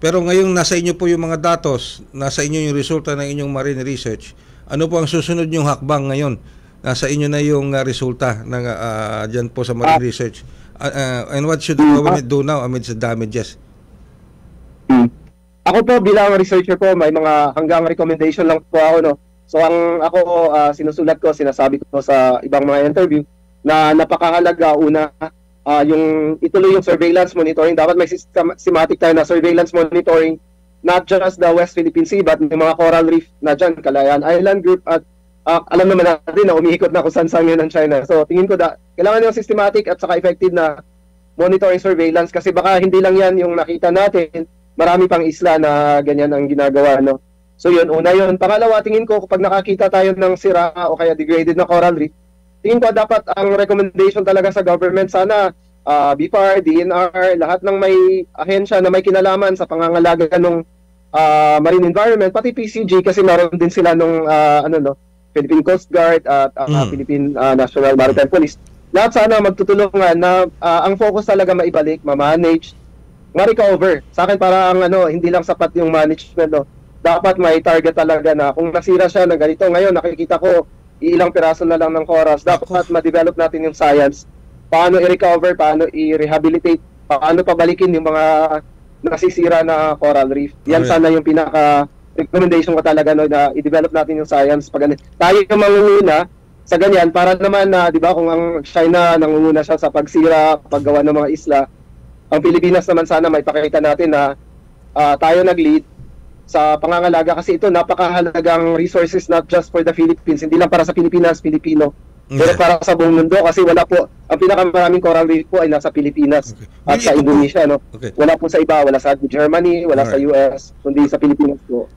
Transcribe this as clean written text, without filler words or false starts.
Pero ngayong nasa inyo po yung mga datos, nasa inyo yung resulta ng inyong marine research, ano po ang susunod yung hakbang ngayon? Nasa inyo na yung resulta ng dyan po sa marine research. And what should the government do now amidst the damages? Ako po bilang researcher po, may mga hanggang recommendation lang po ako, no. So ako sinusulat ko, sinasabi ko sa ibang mga interview na napakahalaga una yung ituloy yung surveillance monitoring. Dapat may systematic tayo na surveillance monitoring, not just the West Philippine Sea but yung mga coral reef na dyan, Kalayaan Island Group at alam naman natin na umiikot na kung saan yun ng China. So tingin ko kailangan yung systematic at saka effective na monitoring surveillance kasi baka hindi lang yan yung nakita natin, marami pang isla na ganyan ang ginagawa, no? So yun, una yun. Pangalawa, tingin ko kapag nakakita tayo ng sira o kaya degraded na coral reef, tingin ko dapat ang recommendation talaga sa government, sana BFAR, DNR, lahat ng may ahensya na may kinalaman sa pangangalaga ng marine environment, pati PCG kasi meron din sila nung Philippine Coast Guard at Philippine National Maritime Police. Lahat sana magtutulungan na ang focus talaga maibalik, ma-manage, ma-recover. Sa akin parang hindi lang sapat yung management, no. Dapat may target talaga na kung nasira siya ng ganito, ngayon nakikita ko ilang piraso na lang ng corals, dapat ma-develop natin yung science. Paano i-recover, paano i-rehabilitate, paano pabalikin yung mga nasisira na coral reef. Yan sana yung pinaka-recommendation ko talaga, no, na i-develop natin yung science. Pag tayo yung mangunguna sa ganyan, para naman na, di ba, kung ang China nangunguna siya sa pagsira, paggawa ng mga isla, ang Pilipinas naman sana may pakita natin na tayo nag-lead sa pangangalaga kasi ito napakahalagang resources not just for the Philippines, hindi lang para sa Pilipinas, Pilipino, pero para sa buong mundo kasi wala po, ang pinakamaraming coral reef po ay nasa Pilipinas at sa Indonesia, no? Wala po sa iba, wala sa Germany, wala sa US, kundi sa Pilipinas po.